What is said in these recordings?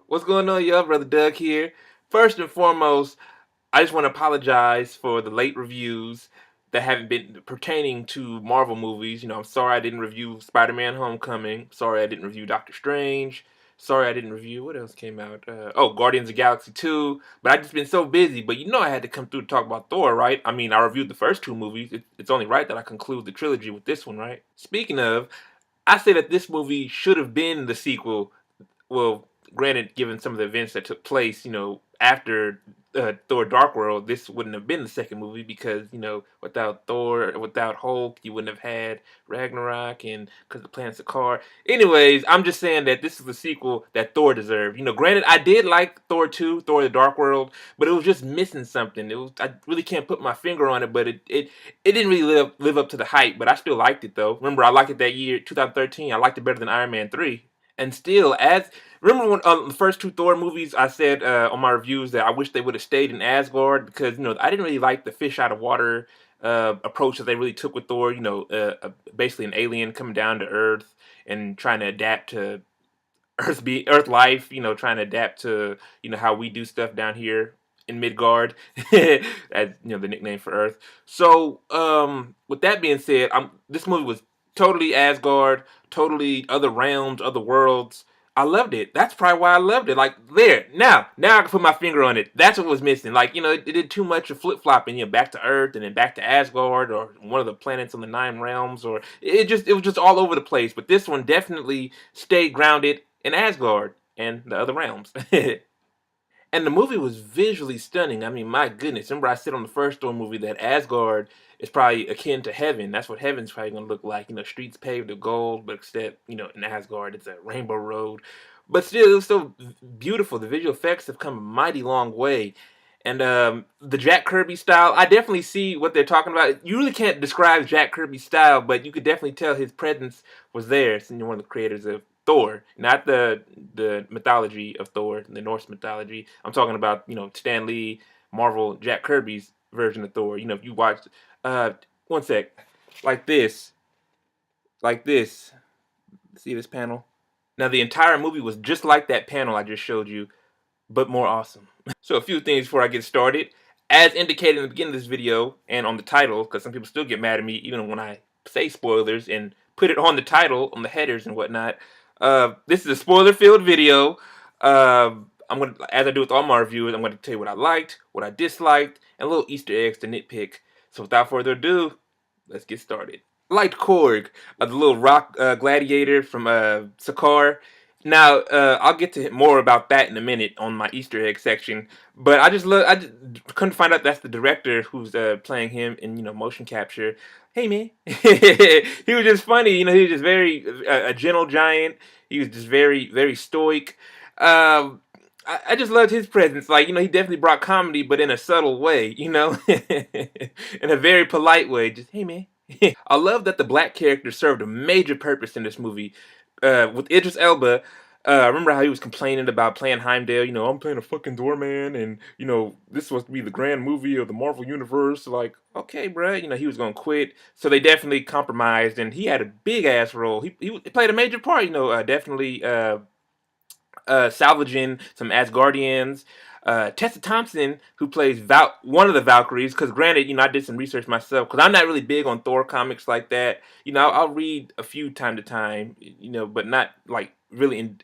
What's going on, y'all? Brother Doug here. First and foremost, I just want to apologize for the late reviews that haven't been pertaining to Marvel movies. I'm sorry I didn't review Spider-Man Homecoming. Sorry I didn't review Doctor Strange. Sorry I didn't review, what else came out? Guardians of the Galaxy 2. But I've just been so busy. But I had to come through to talk about Thor, right? I mean, I reviewed the first two movies. It's only right that I conclude the trilogy with this one, right? Speaking of, I say that this movie should have been the sequel. Well, granted, given some of the events that took place, after Thor: Dark World, this wouldn't have been the second movie because without Thor, without Hulk, you wouldn't have had Ragnarok, and because the planet's a car. Anyways, I'm just saying that this is the sequel that Thor deserved. Granted, I did like Thor 2, Thor: The Dark World, but it was just missing something. I really can't put my finger on it, but it didn't really live up to the hype. But I still liked it though. Remember, I liked it that year, 2013. I liked it better than Iron Man 3. And still, as remember when the first two Thor movies, I said on my reviews that I wish they would have stayed in Asgard because I didn't really like the fish out of water approach that they really took with Thor. Basically an alien coming down to Earth and trying to adapt to Earth life. Trying to adapt to how we do stuff down here in Midgard, as the nickname for Earth. So, with that being said, this movie was totally Asgard, totally other realms, other worlds. I loved it. That's probably why I loved it. Like there, now I can put my finger on it. That's what was missing. Like it did too much of flip flopping. Back to Earth and then back to Asgard or one of the planets on the Nine Realms, or it was just all over the place. But this one definitely stayed grounded in Asgard and the other realms. And the movie was visually stunning. I mean, my goodness. Remember, I said on the first Thor movie that Asgard is probably akin to heaven. That's what heaven's probably going to look like. Streets paved with gold, but except, in Asgard, it's a rainbow road. But still, it was so beautiful. The visual effects have come a mighty long way. And the Jack Kirby style, I definitely see what they're talking about. You really can't describe Jack Kirby's style, but you could definitely tell his presence was there since you're one of the creators of Thor, not the mythology of Thor, the Norse mythology. I'm talking about Stan Lee, Marvel, Jack Kirby's version of Thor. If you watch, uh, one sec, like this, like this. See this panel? Now the entire movie was just like that panel I just showed you, but more awesome. So a few things before I get started. As indicated in the beginning of this video and on the title, because some people still get mad at me even when I say spoilers and put it on the title, on the headers and whatnot. This is a spoiler-filled video. I'm gonna, as I do with all my reviews, I'm gonna tell you what I liked, what I disliked, and little Easter eggs to nitpick. So without further ado, let's get started. I liked Korg, the little rock gladiator from Sakaar. Now, I'll get to more about that in a minute on my Easter egg section. But I just couldn't find out that's the director who's playing him in motion capture. Hey man, he was just funny. He was just very a gentle giant. He was just very stoic. I just loved his presence. Like he definitely brought comedy, but in a subtle way. In a very polite way. Just hey man. I love that the black character served a major purpose in this movie. With Idris Elba, remember how he was complaining about playing Heimdall? I'm playing a fucking doorman, and this is supposed to be the grand movie of the Marvel universe. Like, okay, bruh, he was gonna quit. So they definitely compromised, and he had a big ass role. He played a major part. Definitely salvaging some Asgardians. Tessa Thompson, who plays one of the Valkyries, because granted, I did some research myself, because I'm not really big on Thor comics like that. I'll read a few time to time, but not like really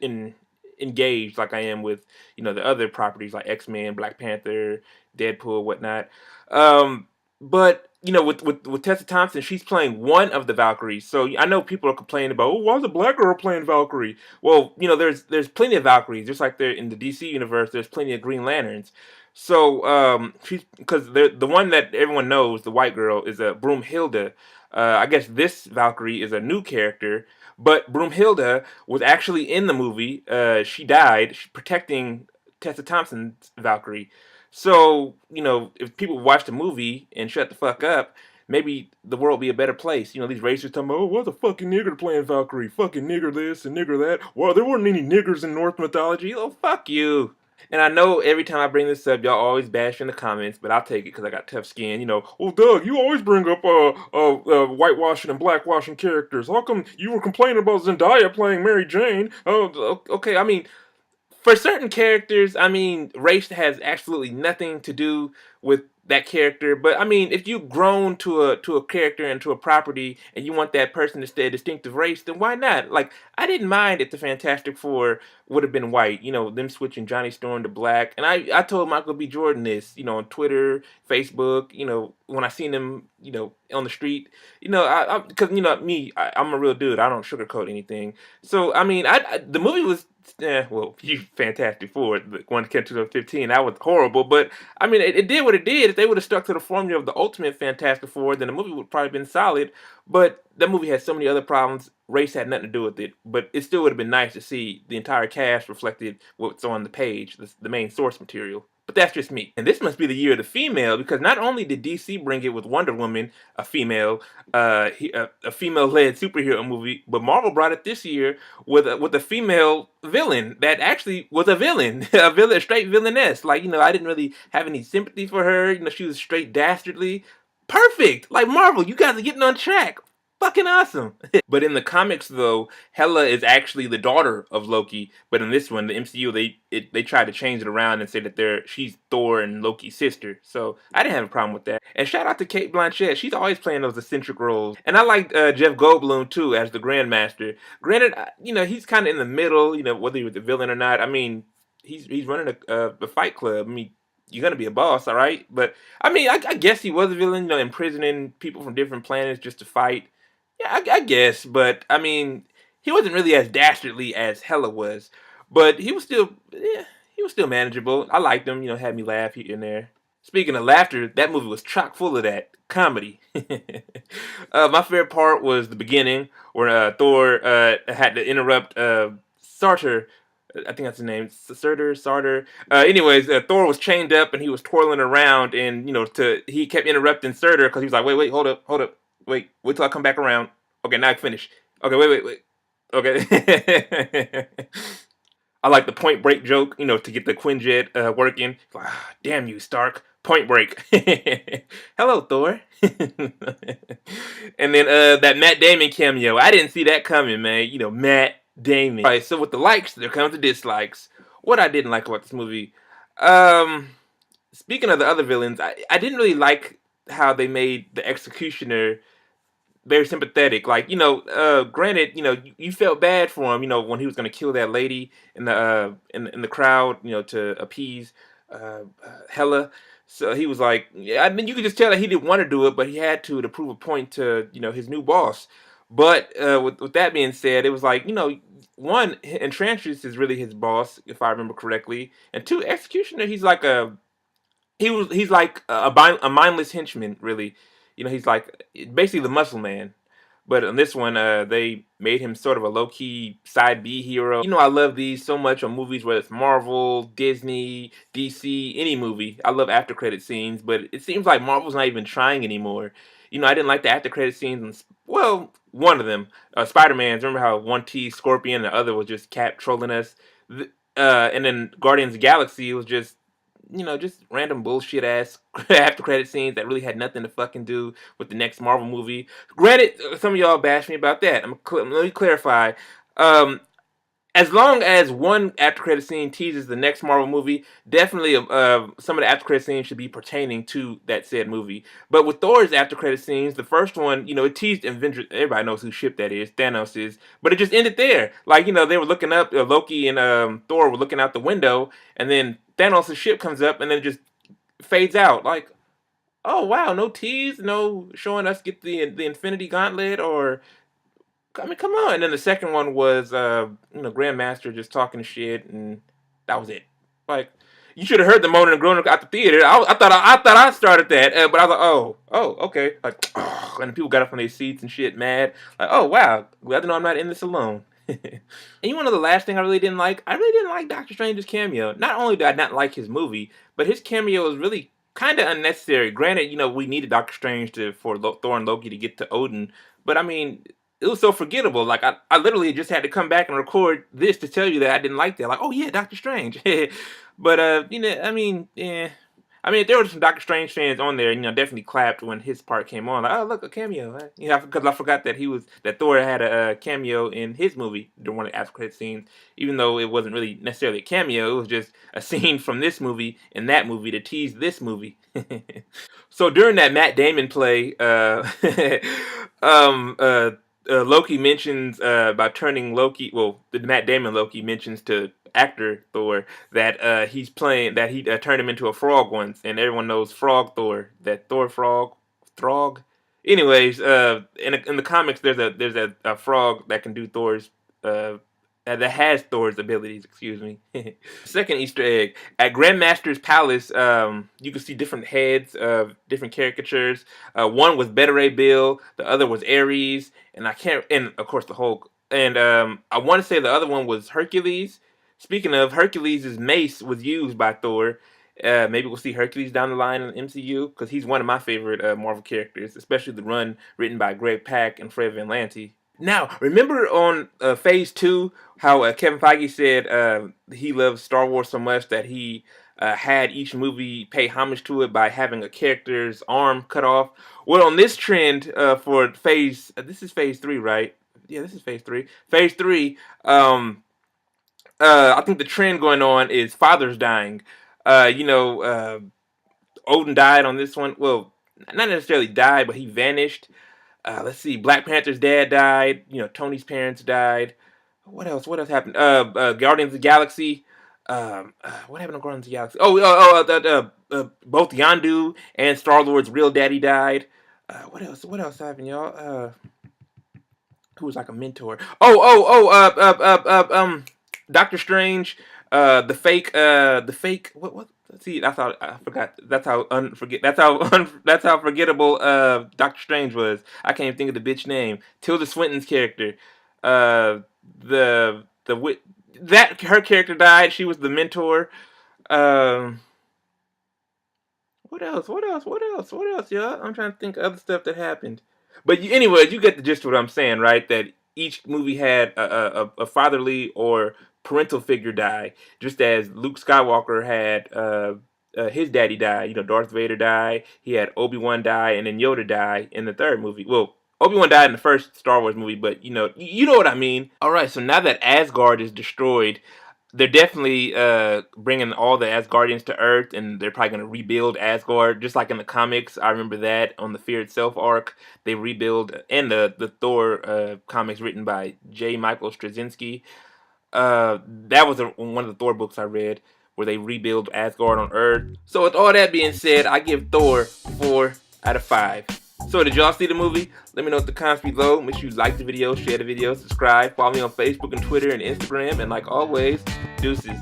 engaged like I am with, the other properties like X-Men, Black Panther, Deadpool, whatnot. But with Tessa Thompson, she's playing one of the Valkyries. So I know people are complaining about, oh, why is a black girl playing Valkyrie? Well, there's plenty of Valkyries, just like there in the DC universe. There's plenty of Green Lanterns. So she's because the one that everyone knows, the white girl, is a Broomhilda. I guess this Valkyrie is a new character, but Broomhilda was actually in the movie. She died protecting Tessa Thompson's Valkyrie. So, if people watch the movie and shut the fuck up, maybe the world would be a better place. These racers talking about, oh, what's a fucking nigger playing Valkyrie? Fucking nigger this and nigger that. Well, there weren't any niggers in Norse mythology. Oh, fuck you. And I know every time I bring this up, y'all always bash in the comments, but I'll take it because I got tough skin. Oh, Doug, you always bring up whitewashing and blackwashing characters. How come you were complaining about Zendaya playing Mary Jane? Oh, okay. I mean, for certain characters, I mean, race has absolutely nothing to do with that character. But I mean, if you've grown to a character and to a property, and you want that person to stay a distinctive race, then why not? Like, I didn't mind if the Fantastic Four would have been white. Them switching Johnny Storm to black, and I told Michael B. Jordan this, on Twitter, Facebook. When I seen him, on the street. Because me, I'm a real dude. I don't sugarcoat anything. So I mean, the movie was well, you Fantastic Four, the one that came 2015, that was horrible. But I mean, it did what it did. If they would have stuck to the formula of the Ultimate Fantastic Four, then the movie would probably been solid. But that movie had so many other problems. Race had nothing to do with it. But it still would have been nice to see the entire cast reflected what's on the page, the main source material. But that's just me. And this must be the year of the female, because not only did DC bring it with Wonder Woman, a female, a female-led superhero movie, but Marvel brought it this year with a female villain that actually was a villain, a straight villainess. Like, I didn't really have any sympathy for her. She was straight dastardly. Perfect. Like, Marvel, you guys are getting on track. Fucking awesome. But in the comics, though, Hela is actually the daughter of Loki. But in this one, the MCU, they tried to change it around and say that she's Thor and Loki's sister. So I didn't have a problem with that. And shout out to Kate Blanchett. She's always playing those eccentric roles. And I liked Jeff Goldblum too as the Grandmaster. Granted, he's kind of in the middle. Whether he was a villain or not. I mean, he's running a fight club. I mean, you're gonna be a boss, all right? But I mean, I guess he was a villain. Imprisoning people from different planets just to fight. Yeah, I guess, but I mean, he wasn't really as dastardly as Hela was, but he was still manageable. I liked him. Had me laugh here and there. Speaking of laughter, that movie was chock full of that comedy. My favorite part was the beginning where Thor had to interrupt Sartor. I think that's his name, Sartor. Anyways, Thor was chained up and he was twirling around, and he kept interrupting Surtur because he was like, wait, hold up, wait till I come back around. Okay, now I finish. Okay, wait. Okay. I like the Point Break joke, to get the Quinjet working. Like, damn you, Stark. Point Break. Hello, Thor. And then that Matt Damon cameo. I didn't see that coming, man. Matt Damon. All right, so with the likes, there comes the dislikes. What I didn't like about this movie. Um, Speaking of the other villains, I didn't really like how they made the Executioner very sympathetic. Like, granted, you felt bad for him, when he was gonna kill that lady in the crowd, to appease Hela. So he was like, yeah, I mean, you could just tell that he didn't want to do it, but he had to prove a point to his new boss. But with that being said, it was like, one, Enchantress is really his boss, if I remember correctly, and two, Executioner, he's like a mindless henchman, really. He's like basically the muscle man. But on this one, they made him sort of a low key side B hero. I love these so much on movies, whether it's Marvel, Disney, DC, any movie. I love after credit scenes, but it seems like Marvel's not even trying anymore. I didn't like the after credit scenes. Well, one of them, Spider Man's. Remember how one teased Scorpion, and the other was just Cap trolling us. And then Guardians of the Galaxy was just random bullshit ass after credit scenes that really had nothing to fucking do with the next Marvel movie. Granted, some of y'all bash me about that. Let me clarify. Um, as long as one after credit scene teases the next Marvel movie, definitely some of the after credit scenes should be pertaining to that said movie. But with Thor's after credit scenes, the first one, it teased Avengers. Everybody knows whose ship that is. Thanos is. But it just ended there. Like, they were looking up. Loki and Thor were looking out the window, and then Thanos' ship comes up, and then it just fades out. Like, oh wow, no tease, no showing us get the Infinity Gauntlet, or I mean, come on. And then the second one was, Grandmaster just talking shit, and that was it. Like, you should have heard the moaning and groaning out the theater. I thought I started that, but I was like, oh, okay. Like, oh, and people got up from their seats and shit, mad. Like, oh wow, glad to know I'm not in this alone. And you want to know the last thing I really didn't like? I really didn't like Doctor Strange's cameo. Not only did I not like his movie, but his cameo was really kind of unnecessary. Granted, we needed Doctor Strange for Thor and Loki to get to Odin, but I mean, it was so forgettable. Like I literally just had to come back and record this to tell you that I didn't like that. Like, oh yeah, Doctor Strange. But I mean, yeah. I mean, there were some Doctor Strange fans on there, definitely clapped when his part came on. Like, oh look, a cameo. Because I forgot that Thor had a cameo in his movie during one of the after credit scenes, even though it wasn't really necessarily a cameo. It was just a scene from this movie and that movie to tease this movie. So during that Matt Damon play, um, uh, Loki mentions about turning Loki. Well, the Matt Damon Loki mentions to actor Thor that he's playing that he turned him into a frog once, and everyone knows Frog Thor, that Thor frog, Throg. Anyways, in the comics, there's a frog that can do Thor's that has Thor's abilities. Excuse me. Second Easter egg at Grandmaster's Palace. You can see different heads of different caricatures. One was Beta Ray Bill, the other was Ares, and I can't. And of course the Hulk. And I want to say the other one was Hercules. Speaking of, Hercules' mace was used by Thor. Maybe we'll see Hercules down the line in the MCU because he's one of my favorite Marvel characters, especially the run written by Greg Pak and Fred Van Lante. Now, remember on Phase 2 how Kevin Feige said he loves Star Wars so much that he had each movie pay homage to it by having a character's arm cut off? Well, on this trend for this is Phase 3, right? Yeah, this is Phase 3. Phase 3, I think the trend going on is fathers dying. Odin died on this one. Well, not necessarily died, but he vanished. Let's see. Black Panther's dad died. Tony's parents died. What else? What else happened? Guardians of the Galaxy. What happened to Guardians of the Galaxy? Both Yondu and Star Lord's real daddy died. What else? What else happened, y'all? Who was like a mentor? Doctor Strange. The fake. What? See, that's how I forgot. That's how forgettable Doctor Strange was. I can't even think of the bitch name. Tilda Swinton's character. Uh, the that her character died. She was the mentor. Um, what else? What else? What else? What else, y'all? I'm trying to think of other stuff that happened. But anyways, you get the gist of what I'm saying, right? That each movie had a fatherly or parental figure die, just as Luke Skywalker had his daddy die. Darth Vader died. He had Obi-Wan die, and then Yoda die in the third movie. Well, Obi-Wan died in the first Star Wars movie, but you know what I mean. All right, so now that Asgard is destroyed, they're definitely bringing all the Asgardians to Earth, and they're probably going to rebuild Asgard, just like in the comics. I remember that on the Fear Itself arc, they rebuild, and the Thor comics written by J. Michael Straczynski. That was one of the Thor books I read, where they rebuild Asgard on Earth. So with all that being said, I give Thor 4 out of 5. So did y'all see the movie? Let me know in the comments below. Make sure you like the video, share the video, subscribe, follow me on Facebook and Twitter and Instagram, and like always, deuces.